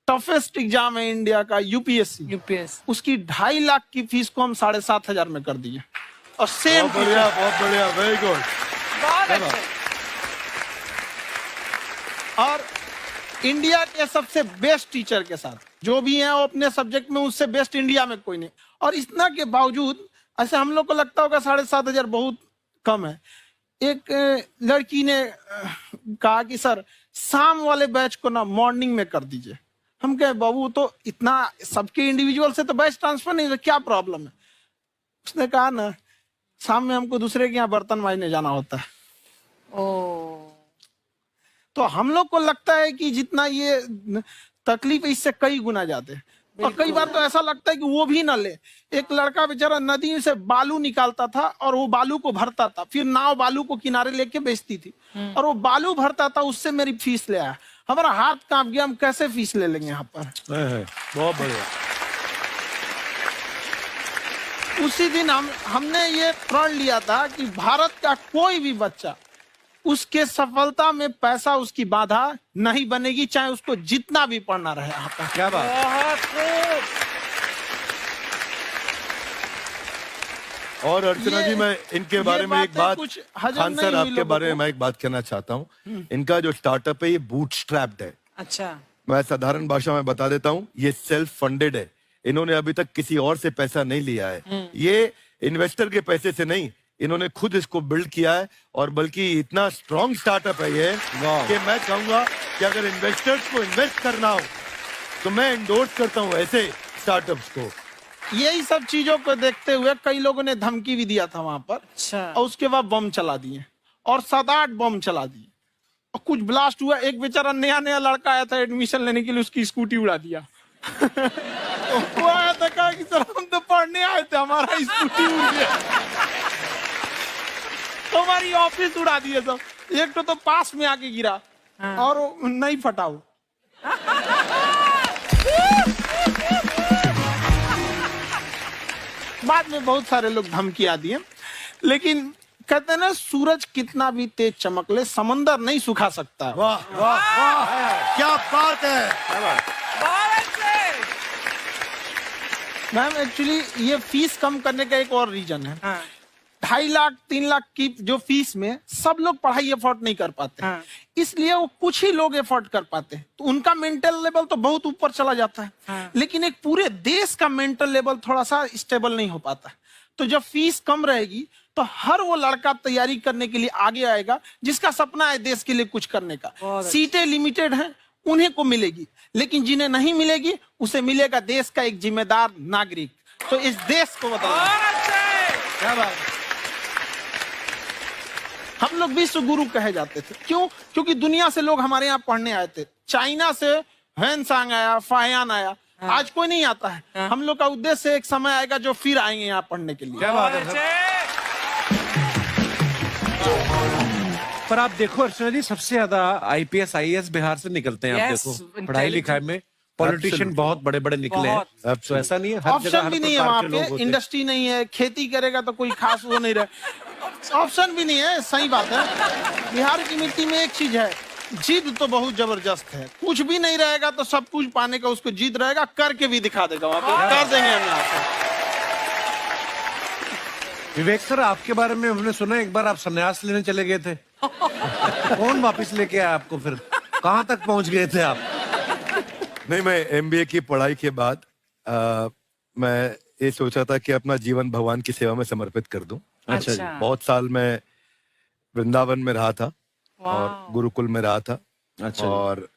Toughest exam है India का, UPSC, उसकी 2.5 लाख की फीस को हम 7,500 में कर दिए। और सेम बहुत बढ़िया, वेरी गुड। और इंडिया के सबसे बेस्ट टीचर के साथ जो भी हैं वो अपने सब्जेक्ट में उससे बेस्ट इंडिया में कोई नहीं। और इतना के बावजूद ऐसे हम लोग को लगता होगा 7,500 बहुत कम है। एक लड़की ने कहा कि सर शाम वाले बैच को ना मॉर्निंग में कर दीजिए। हम कहे बाबू तो इतना सबके इंडिविजुअल से तो बैच ट्रांसफर नहीं, तो क्या प्रॉब्लम है? उसने कहा ना शाम में हमको दूसरे के यहाँ बर्तन मांजने जाना होता है। तो हम लोग को लगता है कि जितना ये तकलीफ इससे कई गुना ज्यादा है। और कई बार तो ऐसा लगता है कि वो भी ना ले। एक लड़का बेचारा नदी से बालू निकालता था और वो बालू को भरता था, फिर नाव बालू को किनारे लेके बेचती थी और वो बालू भरता था, उससे मेरी फीस ले आया। हमारा हाथ कांप गया, हम कैसे फीस ले लेंगे यहाँ पर। बहुत बढ़िया। उसी दिन हमने ये प्रण लिया था कि भारत का कोई भी बच्चा उसके सफलता में पैसा उसकी बाधा नहीं बनेगी, चाहे उसको जितना भी पढ़ना रहे। यहाँ पर क्या बात। और अर्चना जी मैं इनके बारे में एक बात, खान सर आपके बारे में मैं एक बात कहना चाहता हूँ। इनका जो स्टार्टअप है ये बूटस्ट्रैप्ड है। अच्छा, मैं साधारण भाषा में बता देता हूँ, ये सेल्फ फंडेड है। इन्होंने अभी तक किसी और से पैसा नहीं लिया है। ये इन्वेस्टर के पैसे से नहीं, इन्होंने खुद इसको बिल्ड किया है। और बल्कि इतना स्ट्रॉन्ग स्टार्टअप है ये कि मैं कहूंगा कि अगर इन्वेस्टर्स को इन्वेस्ट करना हो तो मैं एंडोर्स करता हूँ ऐसे स्टार्टअप्स को। यही सब चीजों को देखते हुए कई लोगों ने धमकी भी दिया था वहां पर। अच्छा। और उसके बाद बम चला दिए और 7-8 बम चला दिए और कुछ ब्लास्ट हुआ। एक बेचारा नया लड़का आया था एडमिशन लेने के लिए, उसकी स्कूटी उड़ा दिया। वो आया था, कहा कि सर हम तो पढ़ने आए थे, हमारा स्कूटी उड़ गया। हमारी ऑफिस उड़ा दिए सब। एक तो पास में आके गिरा और नहीं फटा वो। बाद में बहुत सारे लोग धमकियां दिए, लेकिन कहते हैं ना सूरज कितना भी तेज चमक ले समंदर नहीं सुखा सकता। वाह वाह वाह, क्या बात है। मैम एक्चुअली ये फीस कम करने का एक और रीजन है। 2.5 लाख 3 लाख की जो फीस में सब लोग पढ़ाई एफोर्ड नहीं कर पाते, इसलिए वो कुछ ही लोग एफोर्ड कर पाते हैं, तो उनका मेंटल लेवल तो बहुत ऊपर चला जाता है। लेकिन एक पूरे देश का मेंटल लेवल थोड़ा सा स्टेबल नहीं हो पाता। तो जब फीस कम रहेगी तो हर वो लड़का तैयारी करने के लिए आगे आएगा जिसका सपना है देश के लिए कुछ करने का। सीटें लिमिटेड हैं, उन्हें को मिलेगी, लेकिन जिन्हें नहीं मिलेगी उसे मिलेगा देश का एक जिम्मेदार नागरिक। तो इस देश को बताओ क्या बात। हम लोग विश्व गुरु कहे जाते थे, क्यों? क्योंकि दुनिया से लोग हमारे यहाँ पढ़ने आए थे। चाइना से ह्वेनसांग आया, फाहियान आया, आज कोई नहीं आता है। हम लोग का उद्देश्य एक समय आएगा जो फिर आएंगे यहाँ पढ़ने के लिए। क्या बात है। पर आप देखो अर्चना जी, सबसे ज्यादा आईपीएस आईएएस बिहार से निकलते हैं। आप देखो पढ़ाई लिखाई में पॉलिटिशियन बहुत बड़े बड़े निकले हैं। तो ऐसा नहीं है, हर जगह ऑप्शन भी नहीं है वहाँ पे, इंडस्ट्री नहीं है, खेती करेगा तो कोई खास वो नहीं रहे, ऑप्शन भी नहीं है। सही बात है। बिहार की मिट्टी में एक चीज है, जिद तो बहुत जबरदस्त है। कुछ भी नहीं रहेगा तो सब कुछ पाने का उसको जिद रहेगा, करके भी दिखा देगा। वहाँ पे कर देंगे हम यहाँ पे। विवेक सर, आपके बारे में हमने सुना एक बार आप संन्यास लेने चले गए थे। कौन वापस लेके आया आपको? फिर कहाँ तक पहुंच गए थे आप? नहीं, मैं एमबीए की पढ़ाई के बाद मैं ये सोचा था कि अपना जीवन भगवान की सेवा में समर्पित कर दूं। अच्छा जी। बहुत साल मैं वृंदावन में रहा था और गुरुकुल में रहा था। अच्छा। और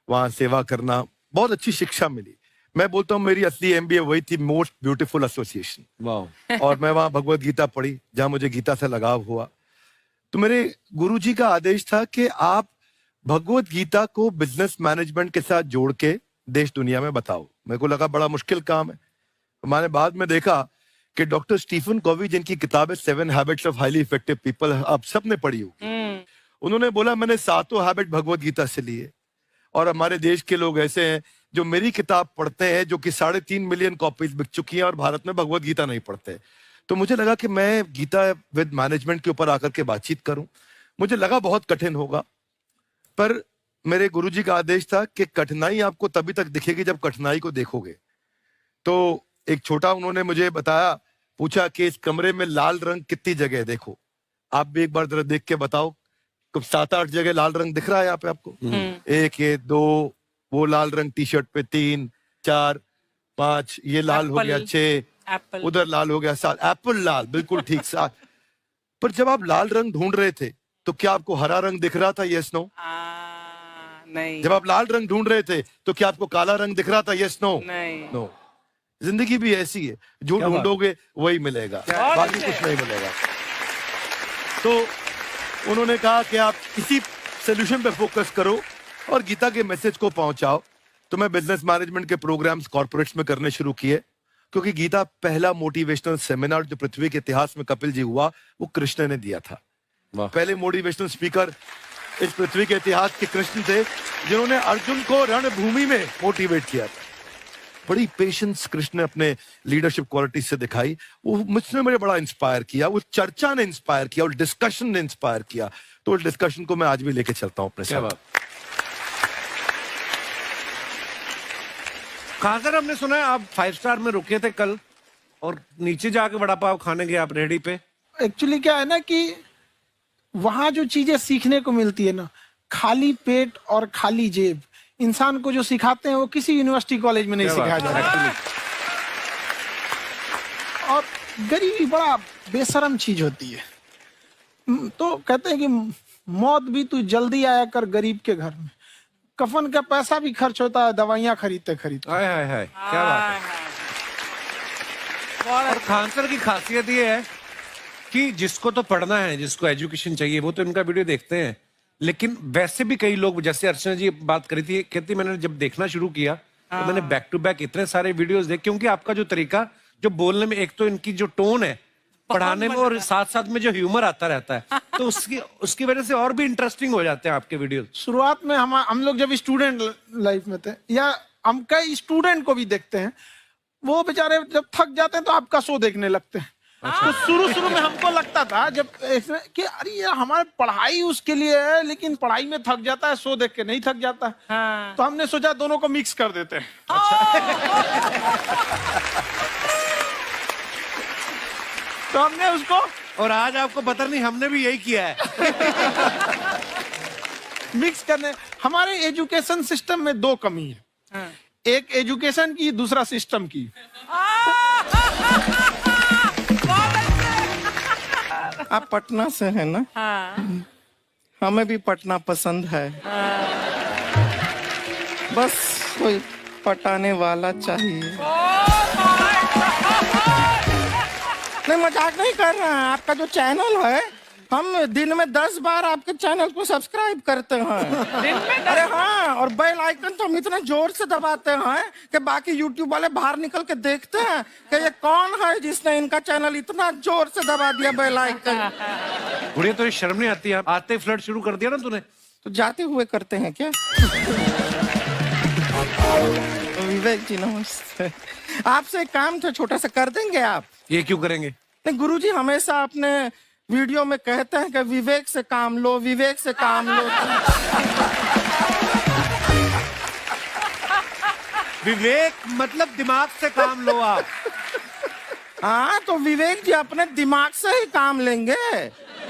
वहाँ सेवा करना, बहुत अच्छी शिक्षा मिली। मैं बोलता हूँ मेरी असली एमबीए वही थी, मोस्ट ब्यूटीफुल एसोसिएशन। वाह। और मैं वहाँ भगवत गीता पढ़ी, जहाँ मुझे गीता से लगाव हुआ। तो मेरे गुरुजी का आदेश था कि आप भगवत गीता को बिजनेस मैनेजमेंट के साथ जोड़ के देश दुनिया में बताओ। मेरे को लगा बड़ा मुश्किल काम है। मैंने बाद में देखा कि डॉक्टर स्टीफन कोवी, जिनकी किताब है 7 habits of highly effective people, आप सबने पढ़ी होगी, उन्होंने बोला मैंने 7 हैबिट भगवत गीता से लिए। और हमारे देश के लोग ऐसे हैं जो मेरी किताब पढ़ते हैं, जो कि 3.5 मिलियन कॉपीज बिक चुकी हैं, और भारत में भगवत गीता नहीं पढ़ते। तो मुझे लगा कि मैं गीता विद मैनेजमेंट के ऊपर आकर के बातचीत करूं। मुझे लगा बहुत कठिन होगा, पर मेरे गुरुजी का आदेश था कि कठिनाई आपको तभी तक दिखेगी जब कठिनाई को देखोगे। तो एक छोटा उन्होंने मुझे बताया, पूछा कि इस कमरे में लाल रंग कितनी जगह है, देखो आप भी एक बार जरा देख के बताओ। कुछ 7-8 जगह लाल रंग दिख रहा है यहाँ पे आपको? 1 ये 2, वो लाल रंग टी शर्ट पे 3 4 5, ये लाल हो गया 6, उधर लाल हो गया 7, एप्पल लाल, बिल्कुल ठीक 7। पर जब आप लाल रंग ढूंढ रहे थे तो क्या आपको हरा रंग दिख रहा था? Yes no? नहीं। जब आप लाल रंग ढूंढ रहे थे तो क्या आपको काला रंग दिख रहा था? Yes no? नहीं। नो। जिंदगी भी ऐसी है, जो ढूंढोगे वही मिलेगा, बाकी कुछ नहीं मिलेगा। तो उन्होंने कहा कि आप इसी सोल्यूशन पे फोकस करो और गीता के मैसेज को पहुंचाओ। तो मैं बिजनेस मैनेजमेंट के प्रोग्राम्स कॉर्पोरेट्स में करने शुरू किए, क्योंकि गीता पहला मोटिवेशनल सेमिनार जो पृथ्वी के इतिहास में कपिल जी हुआ, वो कृष्ण ने दिया था। पहले मोटिवेशनल स्पीकर इस पृथ्वी के इतिहास के कृष्ण थे, जिन्होंने अर्जुन को रणभूमि में मोटिवेट किया था। बड़ी पेशेंस कृष्ण ने अपने लीडरशिप क्वालिटी से दिखाई। वो मुझसे मुझे बड़ा इंस्पायर किया, वो चर्चा ने इंस्पायर किया, और डिस्कशन ने इंस्पायर किया। तो उस डिस्कशन को मैं आज भी लेके चलता हूँ अपने साथ। कहाँ सर, हमने सुना है आप 5 स्टार में रुके थे कल और नीचे जाके वड़ा पाव खाने गए आप रेहड़ी पे। एक्चुअली क्या है ना कि वहां जो चीजें सीखने को मिलती है ना, खाली पेट और खाली जेब इंसान को जो सिखाते हैं वो किसी यूनिवर्सिटी कॉलेज में नहीं सिखाया जाता। और गरीबी बड़ा बेशरम चीज होती है। तो कहते हैं कि मौत भी तू जल्दी आया कर गरीब के घर में। कफन का पैसा भी खर्च होता है दवाइयां खरीदते खरीदते। हाय हाय हाय, क्या बात है। और खान सर की खासियत ये है कि जिसको तो पढ़ना है, जिसको एजुकेशन चाहिए, वो तो इनका वीडियो देखते हैं। लेकिन वैसे भी कई लोग, जैसे अर्चना जी बात करी थी, कहती मैंने जब देखना शुरू किया तो मैंने बैक टू बैक इतने सारे वीडियोस देखे, क्योंकि आपका जो तरीका जो बोलने में, एक तो इनकी जो टोन है पढ़ाने में, और साथ साथ में जो ह्यूमर आता रहता है, तो उसकी वजह से और भी इंटरेस्टिंग हो जाते हैं आपके वीडियो। शुरुआत में हम लोग जब स्टूडेंट लाइफ में थे, या हम कई स्टूडेंट को भी देखते हैं, वो बेचारे जब थक जाते हैं तो आपका शो देखने लगते हैं। तो शुरू में हमको लगता था जब कि अरे यार हमारे पढ़ाई उसके लिए है, लेकिन पढ़ाई में थक जाता है, शो देख के नहीं थक जाता। तो हमने सोचा दोनों को मिक्स कर देते हैं। तो हमने उसको, और आज आपको पता नहीं, हमने भी यही किया है। मिक्स करने। हमारे एजुकेशन सिस्टम में 2 कमी है, एक एजुकेशन की, दूसरा सिस्टम की। आप पटना से हैं ना? हमें भी पटना पसंद है। बस कोई पटाने वाला चाहिए। नहीं, मजाक नहीं कर रहे हैं। आपका जो चैनल है, हम दिन में 10 बार आपके चैनल को सब्सक्राइब करते हैं। दिन में? अरे हाँ, और बेल आइकन तो हम इतना जोर से दबाते हैं कि बाकी यूट्यूब वाले बाहर निकल के देखते हैं कि ये कौन है जिसने इनका चैनल इतना जोर से दबा दिया बेल आइकन। बुढ़िया, तो ये शर्म नहीं आती? आते ही फ्लर्ट शुरू कर दिया ना तूने। तो जाते हुए करते हैं क्या? विवेक जी नमस्ते। आपसे एक काम था छोटा सा, कर देंगे आप? ये क्यों करेंगे? नहीं, गुरुजी हमेशा अपने वीडियो में कहते हैं कि विवेक से काम लो, विवेक से काम लो। विवेक मतलब दिमाग से काम लो आप। हाँ, तो विवेक जी अपने दिमाग से ही काम लेंगे।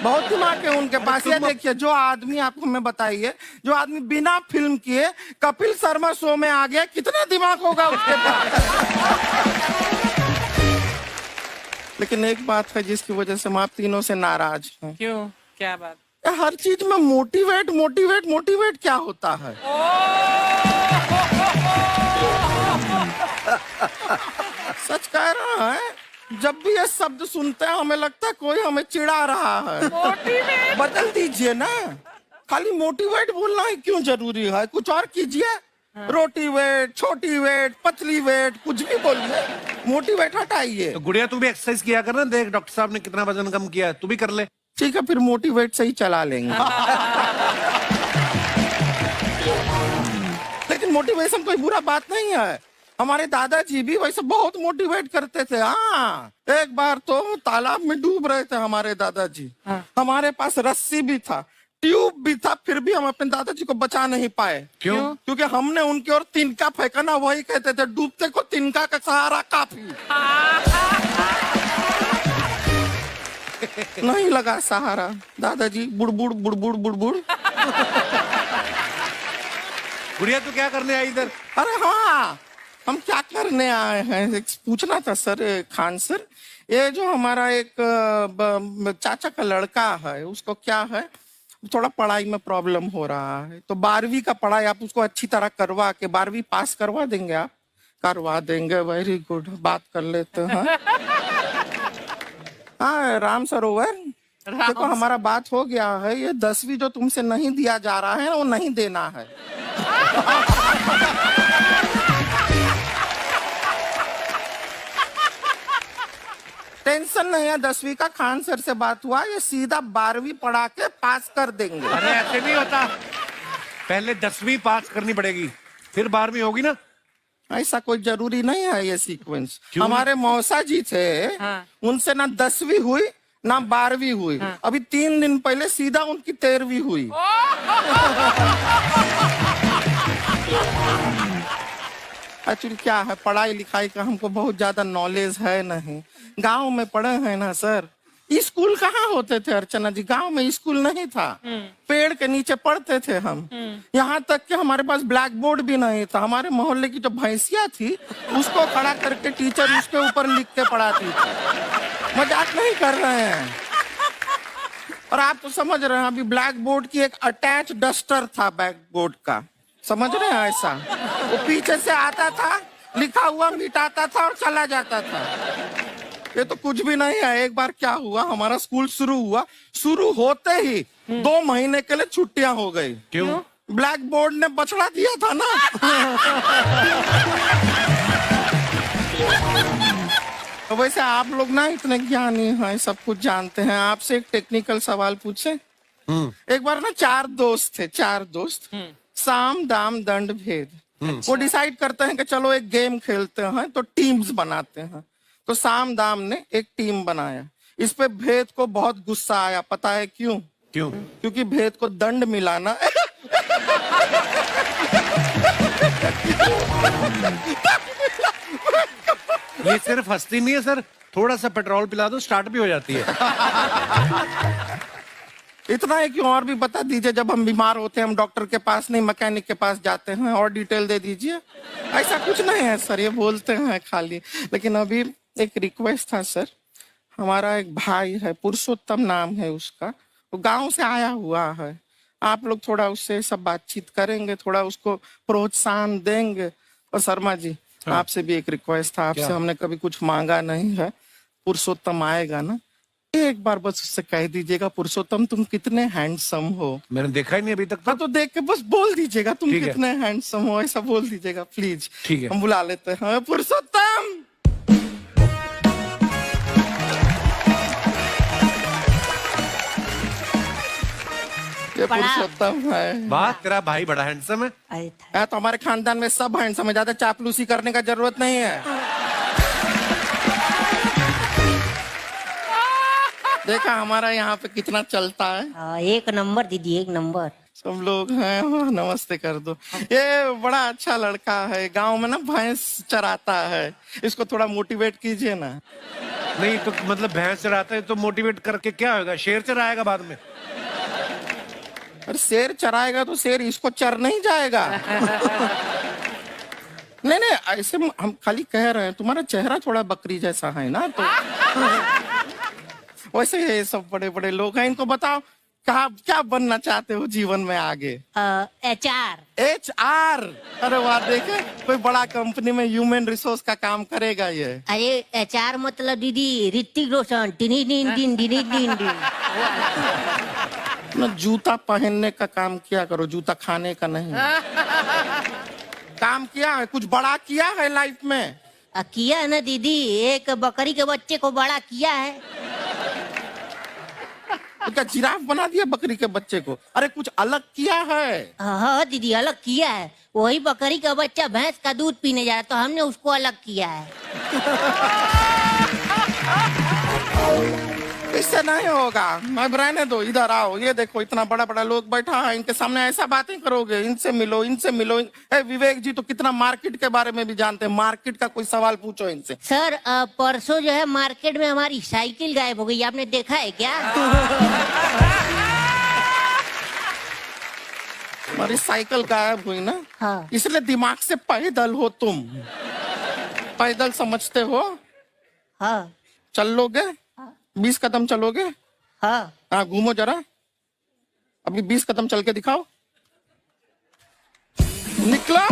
बहुत दिमाग है उनके पास। ये देखिए, जो आदमी, आप हमें बताइए, जो आदमी बिना फिल्म किए कपिल शर्मा शो में आ गया, कितना दिमाग होगा उसके पास। लेकिन एक बात है जिसकी वजह से हम आप तीनों से नाराज हैं। क्यों? क्या बात? हर चीज में मोटिवेट मोटिवेट मोटिवेट क्या होता है? सच कह रहा है, जब भी ये शब्द सुनते हैं हमें लगता है कोई हमें चिढ़ा रहा है। मोटिवेट बदल दीजिए ना, खाली मोटिवेट बोलना ही क्यों जरूरी है? कुछ और कीजिए। रोटी वेट, छोटी वेट, पतली वेट, कुछ भी बोलिए, मोटिवेट हटाइए। तो गुड़िया, तू भी एक्सरसाइज किया कर ना, देख डॉक्टर साहब ने कितना वजन कम किया है, तू भी कर ले। ठीक है, फिर मोटिवेट से ही चला लेंगे। लेकिन मोटिवेशन कोई बुरा बात नहीं है। हमारे दादाजी भी वैसे बहुत मोटिवेट करते थे। हाँ, एक बार तो तालाब में डूब रहे थे हमारे दादाजी। हमारे पास रस्सी भी था, ट्यूब भी था, फिर भी हम अपने दादाजी को बचा नहीं पाए। क्यों? क्योंकि हमने उनकी ओर तिनका फेंका ना, वही कहते थे डूबते को तिनका का सहारा काफी। नहीं लगा सहारा, दादाजी बुड़बुड़ बुड़बुड़ बुड़बुड़। गुड़िया तू क्या करने आई इधर? अरे हाँ, हम क्या करने आए हैं एक पूछना था सर, खान सर। ये जो हमारा एक चाचा का लड़का है, उसको क्या है, थोड़ा पढ़ाई में प्रॉब्लम हो रहा है, तो 12वीं का पढ़ाई आप उसको अच्छी तरह करवा के 12वीं पास करवा देंगे आप? करवा देंगे, वेरी गुड, बात कर लेते हैं। हाँ राम सरोवर, देखो हमारा बात हो गया है, ये 10वीं जो तुमसे नहीं दिया जा रहा है वो नहीं देना है। टेंशन नहीं है, 10वीं का खान सर से बात हुआ, ये सीधा 12वीं पढ़ा के पास कर देंगे। अरे ऐसे नहीं होता, पहले 10वीं पास करनी पड़ेगी, फिर 12वीं होगी ना। ऐसा कोई जरूरी नहीं है ये सीक्वेंस। क्यों? हमारे मौसा जी थे, उनसे ना 10वीं हुई ना 12वीं हुई, अभी 3 दिन पहले सीधा उनकी 13वीं हुई। एक्चुअली क्या है, पढ़ाई लिखाई का हमको बहुत ज्यादा नॉलेज है नहीं, गांव में पढ़े हैं ना सर। स्कूल कहाँ होते थे अर्चना जी, गांव में स्कूल नहीं था, पेड़ के नीचे पढ़ते थे हम। यहाँ तक कि हमारे पास ब्लैक बोर्ड भी नहीं था, हमारे मोहल्ले की जो भैंसिया थी उसको खड़ा करके टीचर उसके ऊपर लिख के पढ़ाती थी। मजाक नहीं कर रहे हैं। और आप तो समझ रहे हैं, अभी ब्लैक बोर्ड की एक अटैच डस्टर था बैक बोर्ड का, समझ रहे हैं ऐसा, वो पीछे से आता था, लिखा हुआ मिटाता था और चला जाता था। ये तो कुछ भी नहीं है। एक बार क्या हुआ, हमारा स्कूल शुरू हुआ, शुरू होते ही 2 महीने के लिए छुट्टियां हो गई। क्यों? ब्लैक बोर्ड ने बछड़ा दिया था ना। तो वैसे आप लोग ना इतने ज्ञानी हैं, सब कुछ जानते हैं, आपसे एक टेक्निकल सवाल पूछे। एक बार ना 4 दोस्त थे, 4 दोस्त, साम दाम दंड भेद। वो डिसाइड करते हैं कि चलो एक गेम खेलते हैं, तो टीम्स बनाते हैं। तो साम दाम ने एक टीम बनाया, इस पे भेद को बहुत गुस्सा आया, पता है क्यों? क्यों? क्योंकि भेद को दंड मिला ना। ये सिर्फ हंसती नहीं है सर, थोड़ा सा पेट्रोल पिला दो स्टार्ट भी हो जाती है। इतना है कि और भी बता दीजिए, जब हम बीमार होते हैं हम डॉक्टर के पास नहीं मैकेनिक के पास जाते हैं, और डिटेल दे दीजिए। ऐसा कुछ नहीं है सर, ये बोलते हैं खाली। लेकिन अभी एक रिक्वेस्ट था सर, हमारा एक भाई है, पुरुषोत्तम नाम है उसका, वो गांव से आया हुआ है, आप लोग थोड़ा उससे सब बातचीत करेंगे, थोड़ा उसको प्रोत्साहन देंगे। और शर्मा जी, आपसे भी एक रिक्वेस्ट था, आपसे हमने कभी कुछ मांगा नहीं है, पुरुषोत्तम आएगा ना, एक बार बस उससे कह दीजिएगा, पुरुषोत्तम तुम कितने हैंडसम हो। मैंने देखा ही नहीं अभी तक। हाँ तो देख के बस बोल दीजिएगा तुम ठीक है। कितने हैंडसम हो, ऐसा बोल दीजिएगा प्लीज। ठीक है। हम बुला लेते हैं पुरुषोत्तम। ये पुरुषोत्तम है। वाह, तेरा भाई बड़ा हैंडसम है। तो हमारे खानदान में सब हैंडसम है, ज्यादा चापलूसी करने का जरूरत नहीं है। देखा हमारा यहाँ पे कितना चलता है। 1 नंबर दीदी, 1 नंबर। सब लोग हैं, नमस्ते कर दो। ये बड़ा अच्छा लड़का है, गांव में ना भैंस चराता है, इसको थोड़ा मोटिवेट कीजिए ना। नहीं तो मतलब भैंस चराता है तो मोटिवेट करके क्या होगा, शेर चराएगा बाद में। अरे शेर चराएगा तो शेर इसको चर नहीं जाएगा। नहीं नहीं, ऐसे हम खाली कह रहे हैं, तुम्हारा चेहरा थोड़ा बकरी जैसा है ना, तो वैसे ये सब बड़े बड़े लोग हैं, इनको बताओ कहा क्या बनना चाहते हो जीवन में आगे? HR। HR? अरे वाह, देखे कोई बड़ा कंपनी में ह्यूमन रिसोर्स का काम करेगा ये। अरे HR मतलब दीदी ऋतिक रोशन, टिनी दिन दिन दिनी दिन दिन। ना जूता पहनने का काम किया करो, जूता खाने का नहीं। काम किया है, कुछ बड़ा किया है लाइफ में? किया है ना दीदी, एक बकरी के बच्चे को बड़ा किया है। तो क्या जिराफ बना दिया बकरी के बच्चे को? अरे कुछ अलग किया है। हाँ दीदी, अलग किया है। वही बकरी का बच्चा भैंस का दूध पीने जा रहा, तो हमने उसको अलग किया है। इससे नहीं होगा। मैं रहने दो, इधर आओ। ये देखो इतना बड़ा बड़ा लोग बैठा है, इनके सामने ऐसा बातें करोगे? इनसे मिलो, इनसे मिलो। विवेक जी तो कितना मार्केट के बारे में भी जानते हैं, मार्केट का कोई सवाल पूछो इनसे। सर परसों जो है मार्केट में हमारी साइकिल गायब हो गई, आपने देखा है क्या? हमारी साइकिल गायब हुई ना? हाँ। इसलिए दिमाग से पैदल हो तुम, पैदल समझते हो? हाँ। चल लोगे? 20 कदम चलोगे? हाँ। हाँ, घूमो जरा, अभी 20 कदम चल के दिखाओ। निकलो।